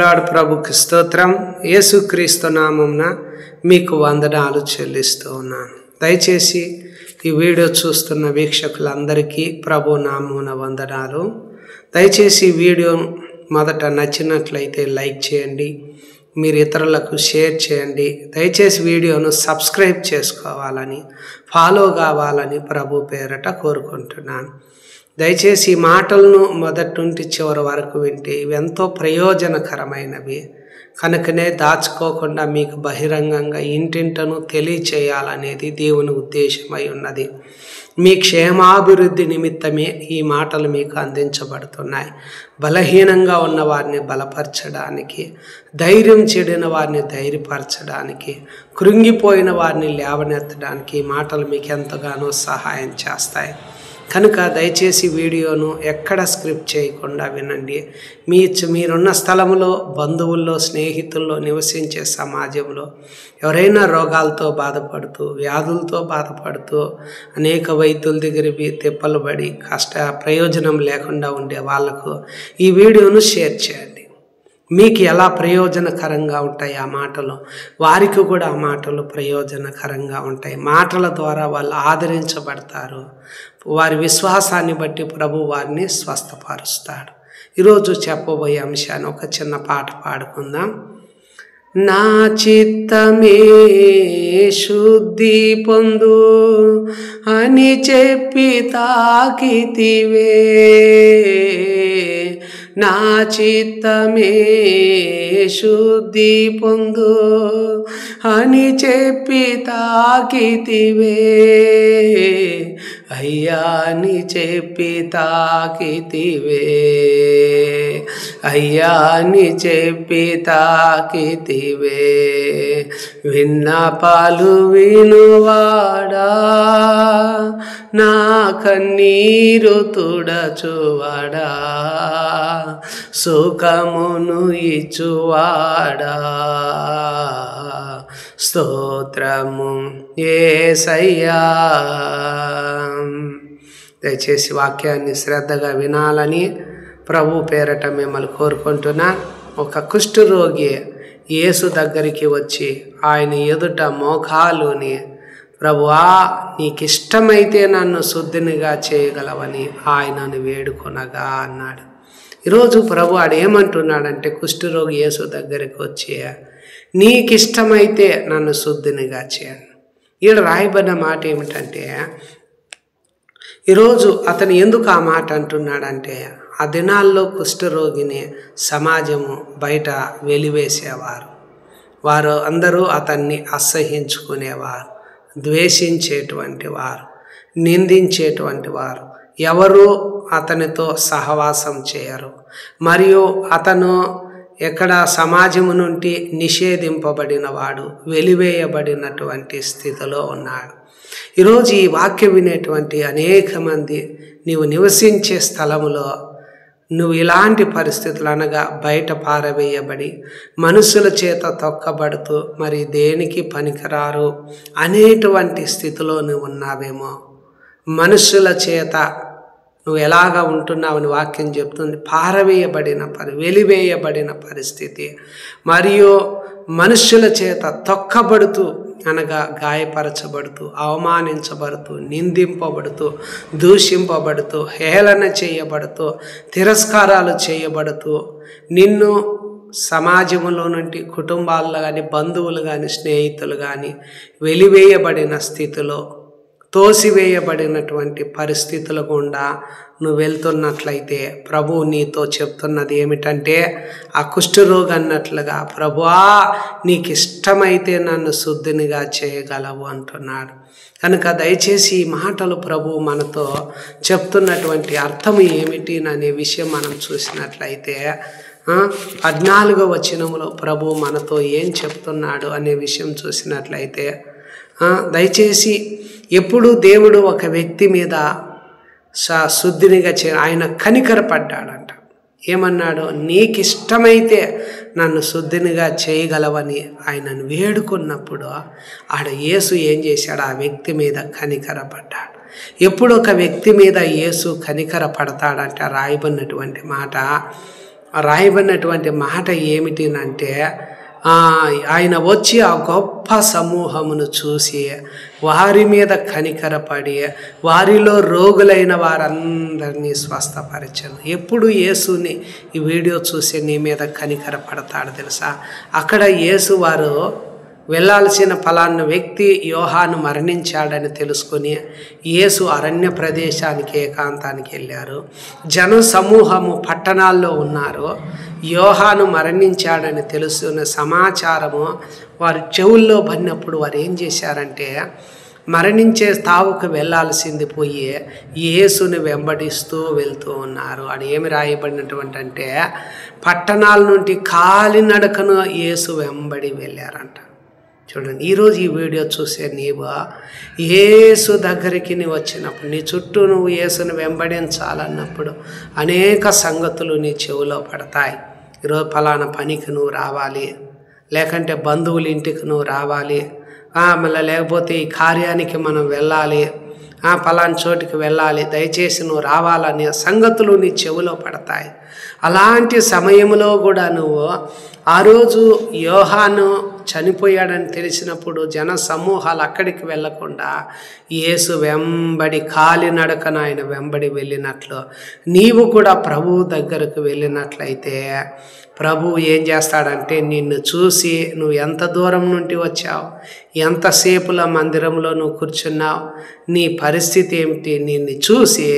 Lord ప్రభుకి స్తోత్రం. యేసుక్రీస్తు నామమున మీకు వందనాలు చెల్లిస్తూ ఉన్నాను. దయచేసి ఈ వీడియో చూస్తున్న వీక్షకులందరికీ ప్రభు నామమున వందనాలు. దయచేసి ఈ వీడియో మొదట నచ్చినట్లయితే లైక్ చేయండి, మీరు ఇతరులకు షేర్ చేయండి. దయచేసి వీడియోను సబ్స్క్రైబ్ చేసుకోవాలని, ఫాలో కావాలని ప్రభు పేరట కోరుకుంటున్నాను. దయచేసి ఈ మాటలను మొదటి నుండి చివరి వరకు వింటే ఇవి ఎంతో ప్రయోజనకరమైనవి కనుకనే దాచుకోకుండా మీకు బహిరంగంగా ఇంటింటను తెలియచేయాలనేది దేవుని ఉద్దేశమై ఉన్నది. మీ క్షేమాభివృద్ధి నిమిత్తమే ఈ మాటలు మీకు అందించబడుతున్నాయి. బలహీనంగా ఉన్న వారిని బలపరచడానికి, ధైర్యం చెడిన వారిని ధైర్యపరచడానికి, కృంగిపోయిన వారిని లేవనెత్తడానికి ఈ మాటలు మీకు ఎంతగానో సహాయం చేస్తాయి. కనుక దయచేసి వీడియోను ఎక్కడ స్క్రిప్ట్ చేయకుండా వినండి. మీరున్న స్థలంలో, బంధువుల్లో, స్నేహితుల్లో, నివసించే సమాజంలో ఎవరైనా రోగాలతో బాధపడుతూ, వ్యాధులతో బాధపడుతూ, అనేక వైద్యుల దగ్గరికి తిప్పలు పడి ప్రయోజనం లేకుండా ఉండే వాళ్లకు ఈ వీడియోను షేర్ చేయండి. మీకు ఎలా ప్రయోజనకరంగా ఉంటాయి ఆ మాటలు, వారికి కూడా ఆ మాటలు ప్రయోజనకరంగా ఉంటాయి. మాటల ద్వారా వాళ్ళు ఆదరించబడతారు. వారి విశ్వాసాన్ని బట్టి ప్రభు వారిని స్వస్థపరుస్తాడు. ఈరోజు చెప్పబోయే అంశాన్ని ఒక చిన్న పాట పాడుకుందాం. నా చిత్తమే శుద్ధి పొందు అని చెప్పి తాకితివే, నా చిత్తమే శుద్ధి పొందు అని చెప్పి తాకితివే, అయ్యా అని చెప్పి తాకితివే, అయ్యా అని చెప్పి తాకితివే. విన్నపాలు వినువాడా, నా కన్నీరు తుడచువాడా, సుఖమును ఇచ్చువాడా, స్తోత్రము యేసయ్యా. దయచేసి వాక్యాన్ని శ్రద్ధగా వినాలని ప్రభు పేరట మిమ్మల్ని కోరుకుంటున్నా. ఒక కుష్ఠరోగి యేసు దగ్గరికి వచ్చి ఆయన ఎదుట మోకాలుని, ప్రభువా నీకిష్టమైతే నన్ను శుద్ధినిగా చేయగలవని ఆయనను వేడుకొనగా అన్నాడు. ఈరోజు ప్రభు ఆడేమంటున్నాడంటే, కుష్ఠరోగి యేసు దగ్గరికి వచ్చి నీకిష్టమైతే నన్ను శుద్ధినిగా చేయండి. ఈడ రాయబడిన మాట ఏమిటంటే, ఈరోజు అతను ఎందుకు ఆ మాట అంటున్నాడంటే, ఆ దినాల్లో కుష్ఠరోగిని సమాజము బయట వెలివేసేవారు. వారు అందరూ అతన్ని అసహ్యించుకునేవారు, ద్వేషించేటువంటి వారు, నిందించేటువంటి వారు. ఎవరు అతనితో సహవాసం చేయరు. మరియు అతను ఎక్కడ సమాజము నుండి నిషేధింపబడిన వాడు, వెలివేయబడినటువంటి స్థితిలో ఉన్నాడు. ఈరోజు ఈ వాక్యం వినేటువంటి అనేక మంది నీవు నివసించే స్థలములో నువ్వు ఇలాంటి పరిస్థితులు, అనగా బయట పారవేయబడి మనుషుల చేత తొక్కబడుతూ మరి దేనికి పనికిరారు అనేటువంటి స్థితిలో నువ్వు ఉన్నావేమో. మనుషుల చేత నువ్వు ఎలాగ ఉంటున్నావని వాక్యం చెప్తుంది. పారవేయబడిన వెలివేయబడిన పరిస్థితి, మరియు మనుషుల చేత తొక్కబడుతూ, అనగా గాయపరచబడుతూ, అవమానించబడుతూ, నిందింపబడుతూ, దూషింపబడుతూ, హేళన చేయబడుతూ, తిరస్కారాలు చేయబడుతూ, నిన్ను సమాజంలో నుండి కుటుంబాల్లో కానీ, బంధువులు కానీ, స్నేహితులు కానీ వెలివేయబడిన స్థితిలో, తోసివేయబడినటువంటి పరిస్థితుల గుండా నువ్వు వెళ్తున్నట్లయితే ప్రభువు నీతో చెప్తున్నది ఏమిటంటే, ఆ కుష్ఠరోగి అన్నట్లుగా, ప్రభువా నీకు ఇష్టమైతే నన్ను శుద్ధినిగా చేయగలవు అంటున్నాడు. కనుక దయచేసి ఈ మాటలు ప్రభు మనతో చెప్తున్నటువంటి అర్థం ఏమిటి అనే విషయం మనం చూసినట్లయితే, 14వ వచనంలో ప్రభు మనతో ఏం చెప్తున్నాడు అనే విషయం చూసినట్లయితే, దయచేసి ఎప్పుడు దేవుడు ఒక వ్యక్తి మీద శుద్ధినిగా ఆయన కనికరపడ్డాడంట. ఏమన్నాడు? నీకిష్టమైతే నన్ను శుద్ధినిగా చేయగలవని ఆయనను వేడుకున్నప్పుడు ఆడ యేసు ఏం చేశాడు? ఆ వ్యక్తి మీద కనికరపడ్డాడు. ఎప్పుడు ఒక వ్యక్తి మీద యేసు కనికర పడతాడంట రాయబడినటువంటి మాట, రాయబడినటువంటి మాట ఏమిటినంటే, ఆయన వచ్చి ఆ గొప్ప సమూహమును చూసి వారి మీద కనికరపడి వారిలో రోగులైన వారందరినీ స్వస్థపరిచాను. ఎప్పుడు యేసుని ఈ వీడియో చూసి నీ మీద కనికరపడతాడు తెలుసా? అక్కడ యేసు వారు వెళ్ళాల్సిన ఫలానా వ్యక్తి యోహాను మరణించాడని తెలుసుకొని యేసు అరణ్య ప్రదేశానికి ఏకాంతానికి వెళ్ళారు. జన సమూహము పట్టణాల్లో ఉన్నారు. యోహాను మరణించాడని తెలుసుకున్న సమాచారము వారి చెవుల్లో పడినప్పుడు వారు ఏం చేశారంటే, మరణించే తావుకు వెళ్ళాల్సింది పోయి యేసుని వెంబడిస్తూ వెళ్తూ ఉన్నారు. అది ఏమి రాయబడినటువంటి అంటే, పట్టణాల నుండి కాలినడకను యేసు వెంబడి వెళ్ళారంట. చూడండి, ఈరోజు ఈ వీడియో చూసే నీవు యేసు దగ్గరికి నీవు వచ్చినప్పుడు, నీ చుట్టూ నువ్వు యేసుని వెంబడించాలన్నప్పుడు అనేక సంగతులు నీ చెవిలో పడతాయి. ఈరోజు ఫలానా పనికి నువ్వు రావాలి, లేకంటే బంధువుల ఇంటికి నువ్వు రావాలి, మళ్ళీ లేకపోతే ఈ కార్యానికి మనం వెళ్ళాలి, ఫలానా చోటికి వెళ్ళాలి, దయచేసి నువ్వు రావాలనే సంగతులు నీ చెవిలో పడతాయి. అలాంటి సమయంలో కూడా నువ్వు ఆ రోజు యోహాను చనిపోయాడని తెలిసినప్పుడు జన సమూహాలు అక్కడికి వెళ్ళకుండా యేసు వెంబడి కాలినడకన ఆయన వెంబడి వెళ్ళినట్లు నీవు కూడా ప్రభువు దగ్గరకు వెళ్ళినట్లయితే ప్రభువు ఏం చేస్తాడంటే, నిన్ను చూసి నువ్వు ఎంత దూరం నుండి వచ్చావు, ఎంతసేపుల మందిరంలో నువ్వు కూర్చున్నావు, నీ పరిస్థితి ఏమిటి, నిన్ను చూసి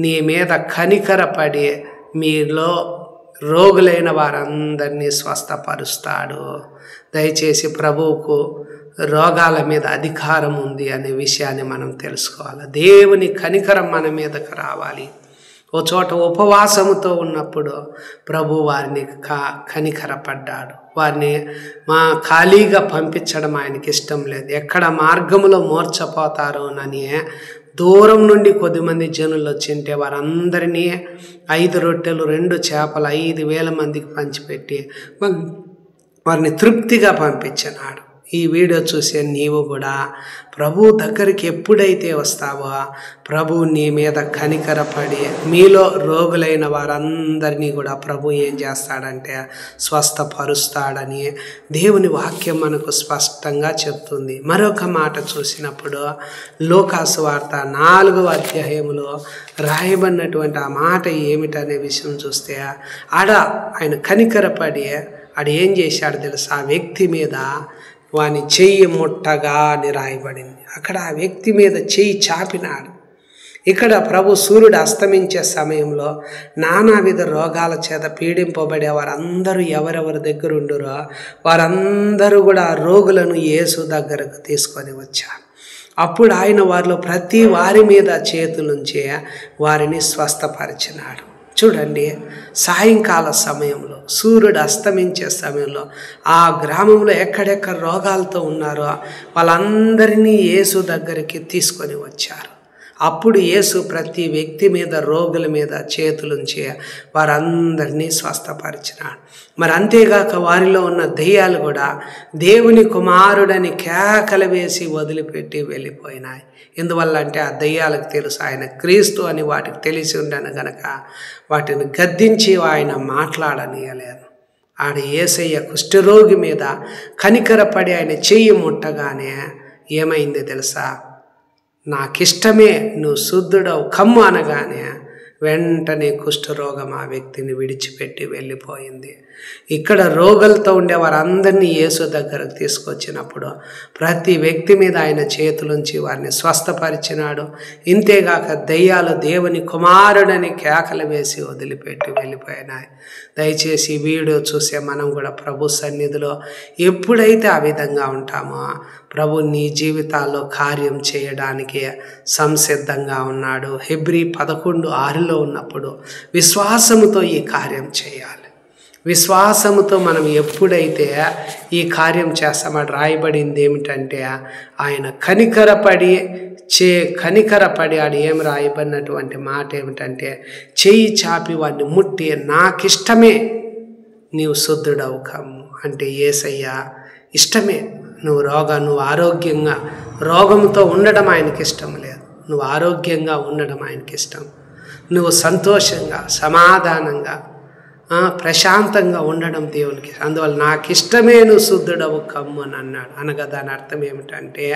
నీ మీద కనికరపడి మీలో రోగులైన వారందరినీ స్వస్థపరుస్తాడు. దయచేసి ప్రభువుకు రోగాల మీద అధికారం ఉంది అనే విషయాన్ని మనం తెలుసుకోవాలి. దేవుని కనికరం మన మీదకు రావాలి. ఓ చోట ఉపవాసముతో ఉన్నప్పుడు ప్రభు వారిని కనికరపడ్డాడు. వారిని ఖాళీగా పంపించడం ఆయనకి ఇష్టం లేదు. ఎక్కడ మార్గములో మోర్చపోతారోనని దూరం నుండి కొద్దిమంది జనులు వచ్చింటే వారందరినీ 5 రొట్టెలు 2 చేపలు 5,000 మందికి పంచిపెట్టి వారిని తృప్తిగా పంపించినాడు. ఈ వీడియో చూసే నీవు కూడా ప్రభు దగ్గరికి ఎప్పుడైతే వస్తావో ప్రభు నీ మీద కనికరపడి మీలో రోగులైన వారందరినీ కూడా ప్రభు ఏం చేస్తాడంటే స్వస్థపరుస్తాడని దేవుని వాక్యం మనకు స్పష్టంగా చెప్తుంది. మరొక మాట చూసినప్పుడు లూకాసు వార్త 4వ అధ్యాయంలో రాయబడినటువంటి ఆ మాట ఏమిటనే విషయం చూస్తే ఆయన కనికరపడి ఏం చేశాడు తెలుసా? ఆ వ్యక్తి మీద వాని చెయ్యి ముట్టగా అని రాయబడింది. అక్కడ ఆ వ్యక్తి మీద చెయ్యి చాపినాడు. ఇక్కడ ప్రభు సూర్యుడు అస్తమించే సమయంలో నానావిధ రోగాల చేత పీడింపబడే వారందరూ ఎవరెవరి దగ్గర ఉండురో వారందరూ కూడా ఆ రోగులను యేసు దగ్గరకు తీసుకొని వచ్చారు. అప్పుడు ఆయన వారిలో ప్రతి వారి మీద చేతులుంచి వారిని స్వస్థపరిచినాడు. చూడండి, సాయంకాల సమయంలో సూర్యుడు అస్తమించే సమయంలో ఆ గ్రామంలో ఎక్కడెక్కడ రోగాలతో ఉన్నారో వాళ్ళందరినీ యేసు దగ్గరికి తీసుకొని వచ్చారు. అప్పుడు యేసు ప్రతి వ్యక్తి మీద రోగుల మీద చేతులుంచి వారందరినీ స్వస్థపరిచినాడు. మరి అంతేగాక వారిలో ఉన్న దెయ్యాలు కూడా దేవుని కుమారుడని కేకలు వేసి వదిలిపెట్టి వెళ్ళిపోయినాయి. ఎందువల్ల అంటే ఆ దెయ్యాలకు తెలుసు ఆయన క్రీస్తు అని వాటికి తెలిసి ఉండను గనక వాటిని గద్దించి ఆయన మాట్లాడనీయలేదు. యేసయ్య కుష్ఠరోగి మీద కనికరపడి ఆయన చెయ్యి ముట్టగానే ఏమైంది తెలుసా? నాకిష్టమే, నువ్వు శుద్ధుడవు కమ్ము అనగానే వెంటనే కుష్ఠరోగం ఆ వ్యక్తిని విడిచిపెట్టి వెళ్ళిపోయింది. ఇక్కడ రోగులతో ఉండే వారందరినీ యేసు దగ్గరకు తీసుకొచ్చినప్పుడు ప్రతి వ్యక్తి మీద ఆయన చేతులుంచి వారిని స్వస్థపరిచినాడు. ఇంతేగాక దెయ్యాలు దేవుని కుమారుడని కేకలు వేసి వదిలిపెట్టి వెళ్ళిపోయినాయి. దయచేసి ఈ వీడియో చూసే మనం కూడా ప్రభు సన్నిధిలో ఎప్పుడైతే ఆ విధంగా ఉంటామో ప్రభు నీ జీవితాల్లో కార్యం చేయడానికి సంసిద్ధంగా ఉన్నాడు. హెబ్రీ 11:6 ఉన్నప్పుడు విశ్వాసముతో ఈ కార్యం చేయాలి. విశ్వాసముతో మనం ఎప్పుడైతే ఈ కార్యం చేస్తామో రాయబడింది ఏమిటంటే ఆయన కనికరపడి ఏం రాయబడినటువంటి మాట ఏమిటంటే చెయ్యి చాపి వాడిని ముట్టి నాకిష్టమే నీవు శుద్ధుడవు కమ్ము అంటే యేసయ్య ఇష్టమే. నువ్వు ఆరోగ్యంగా రోగంతో ఉండడం ఆయనకి ఇష్టం లేదు. నువ్వు ఆరోగ్యంగా ఉండడం ఆయనకి ఇష్టం. నువ్వు సంతోషంగా సమాధానంగా ప్రశాంతంగా ఉండడం దేవునికి. అందువల్ల నాకు ఇష్టమే నువ్వు శుద్ధుడవు కమ్ము అని అన్నాడు. అనగా దాని అర్థం ఏమిటంటే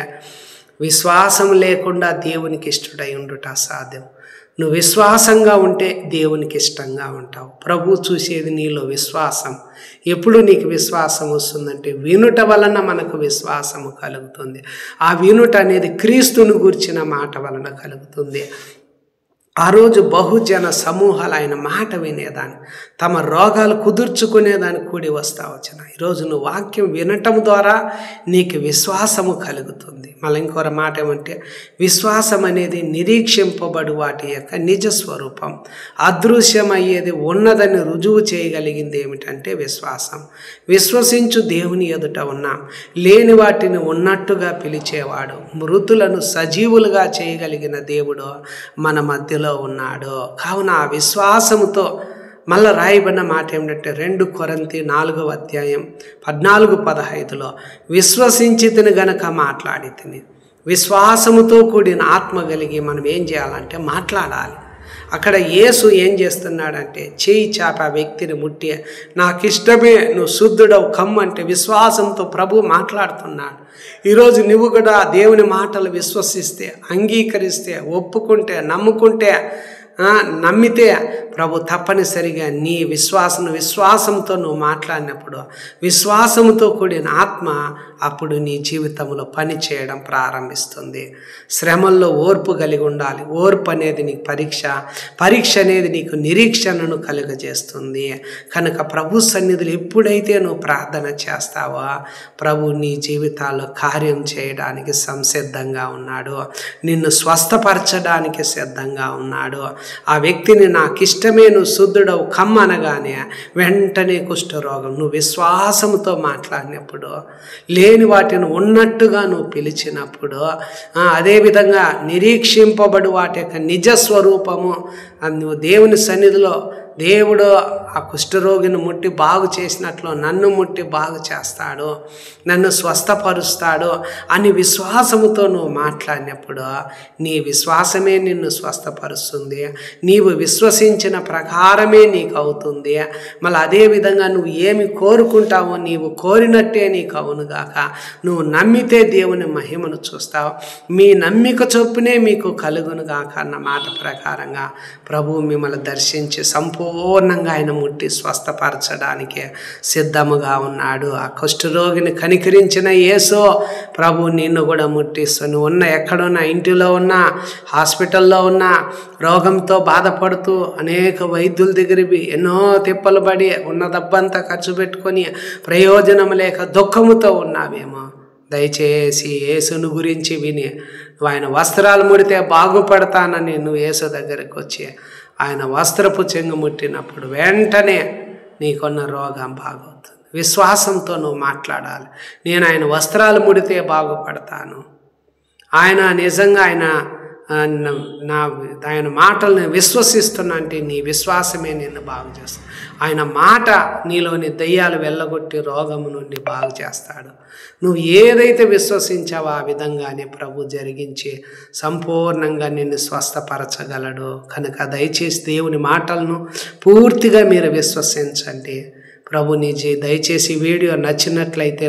విశ్వాసం లేకుండా దేవునికి ఇష్టడై ఉండుట అసాధ్యం. నువ్వు విశ్వాసంగా ఉంటే దేవునికి ఇష్టంగా ఉంటావు. ప్రభు చూసేది నీలో విశ్వాసం. ఎప్పుడు నీకు విశ్వాసం వస్తుందంటే వినుట వలన మనకు విశ్వాసము కలుగుతుంది. ఆ వినుట అనేది క్రీస్తుని గూర్చిన మాట వలన కలుగుతుంది. ఆ రోజు బహుజన సమూహాలు ఆయన మాట వినేదాన్ని, తమ రోగాలు కుదుర్చుకునేదాన్ని కూడి వస్తా వచ్చిన. ఈరోజు నువ్వు వాక్యం వినటం ద్వారా నీకు విశ్వాసము కలుగుతుంది. మళ్ళీ ఇంకొక మాట ఏమంటే విశ్వాసం అనేది నిరీక్షింపబడు వాటి యొక్క నిజ స్వరూపం. అదృశ్యమయ్యేది ఉన్నదని రుజువు చేయగలిగింది ఏమిటంటే విశ్వాసం. విశ్వసించు దేవుని ఎదుట ఉన్నాం. లేని వాటిని ఉన్నట్టుగా పిలిచేవాడు, మృతులను సజీవులుగా చేయగలిగిన దేవుడు మన మధ్యలో ఉన్నాడు. కావున ఆ విశ్వాసముతో మళ్ళీ రాయబడిన మాట ఏమిటంటే 2 కొరింథీ 4వ అధ్యాయం 14-15లో విశ్వసించి తిని గనక మాట్లాడి తిని. విశ్వాసముతో కూడిన ఆత్మ కలిగి మనం ఏం చేయాలంటే మాట్లాడాలి. అక్కడ యేసు ఏం చేస్తున్నాడంటే చేయి చాప ఆ వ్యక్తిని ముట్టి నాకు ఇష్టమే నువ్వు శుద్ధుడవు కమ్మంటే విశ్వాసంతో ప్రభు మాట్లాడుతున్నాడు. ఈరోజు నువ్వు కూడా దేవుని మాటలు విశ్వసిస్తే, అంగీకరిస్తే, ఒప్పుకుంటే, నమ్ముకుంటే, నమ్మితే ప్రభు తప్పనిసరిగా నీ విశ్వాసంతో నువ్వు మాట్లాడినప్పుడు విశ్వాసంతో కూడిన ఆత్మ అప్పుడు నీ జీవితంలో పని చేయడం ప్రారంభిస్తుంది. శ్రమల్లో ఓర్పు కలిగి ఉండాలి. ఓర్పు అనేది నీకు పరీక్ష అనేది నీకు నిరీక్షణను కలుగజేస్తుంది. కనుక ప్రభు సన్నిధిలో ఎప్పుడైతే నువ్వు ప్రార్థన చేస్తావో ప్రభు నీ జీవితాల్లో కార్యం చేయడానికి సంసిద్ధంగా ఉన్నాడు. నిన్ను స్వస్థపరచడానికి సిద్ధంగా ఉన్నాడు. ఆ వ్యక్తిని నాకు ఇష్టమే నువ్వు శుద్ధుడవు కమ్మనగానే వెంటనే కుష్ఠరోగం, నువ్వు విశ్వాసంతో మాట్లాడినప్పుడు, లేని వాటిని ఉన్నట్టుగా నువ్వు పిలిచినప్పుడు, అదేవిధంగా నిరీక్షింపబడు వాటి యొక్క నిజ స్వరూపము నువ్వు దేవుని సన్నిధిలో దేవుడు ఆ కుష్ఠరోగిని ముట్టి బాగు చేసినట్లు నన్ను ముట్టి బాగు చేస్తాడు, నన్ను స్వస్థపరుస్తాడు అని విశ్వాసముతో నువ్వు మాట్లాడినప్పుడు నీ విశ్వాసమే నిన్ను స్వస్థపరుస్తుంది. నీవు విశ్వసించిన ప్రకారమే నీకు అవుతుంది. మళ్ళీ అదేవిధంగా నువ్వు ఏమి కోరుకుంటావో నీవు కోరినట్టే నీకు అవునుగాక. నువ్వు నమ్మితే దేవుని మహిమను చూస్తావు. మీ నమ్మిక చొప్పునే మీకు కలుగునుగాక అన్న మాట ప్రకారంగా ప్రభువు మిమ్మల్ని దర్శించి సంపూర్ణంగా ఆయన ముట్టి స్వస్థపరచడానికి సిద్ధముగా ఉన్నాడు. ఆ కుష్ఠరోగిని కనికరించిన యేసు ప్రభు నిన్ను కూడా ముట్టిస్తూ నువ్వు ఎక్కడున్నా, ఇంటిలో ఉన్నా, హాస్పిటల్లో ఉన్నా, రోగంతో బాధపడుతూ అనేక వైద్యుల దగ్గరికి ఎన్నో తిప్పలు పడి ఉన్న డబ్బంతా ఖర్చు పెట్టుకొని ప్రయోజనం లేక దుఃఖముతో ఉన్నావేమో, దయచేసి యేసును గురించి విని ఆయన వస్త్రాలు ముడితే బాగుపడతానని నువ్వు యేసు దగ్గరికి వచ్చి ఆయన వస్త్రపు చెంగు ముట్టినప్పుడు వెంటనే నీకున్న రోగం బాగవుతుంది. విశ్వాసంతో నువ్వు మాట్లాడాలి. నేను ఆయన వస్త్రాలు ముడితే బాగుపడతాను, ఆయన నిజంగా ఆయన మాటల్ని విశ్వసిస్తున్నా అంటే నీ విశ్వాసమే నిన్ను బాగు చేస్తుంది. ఆయన మాట నీలోని దయ్యాలు వెళ్ళగొట్టి రోగము నుండి బాగు చేస్తాడు. నువ్వు ఏదైతే విశ్వసించావో ఆ విధంగానే ప్రభు జరిగించి సంపూర్ణంగా నిన్ను స్వస్థపరచగలడు. కనుక దయచేసి దేవుని మాటలను పూర్తిగా మీరు విశ్వసించండి. ప్రభు దయచేసి వీడియో నచ్చినట్లయితే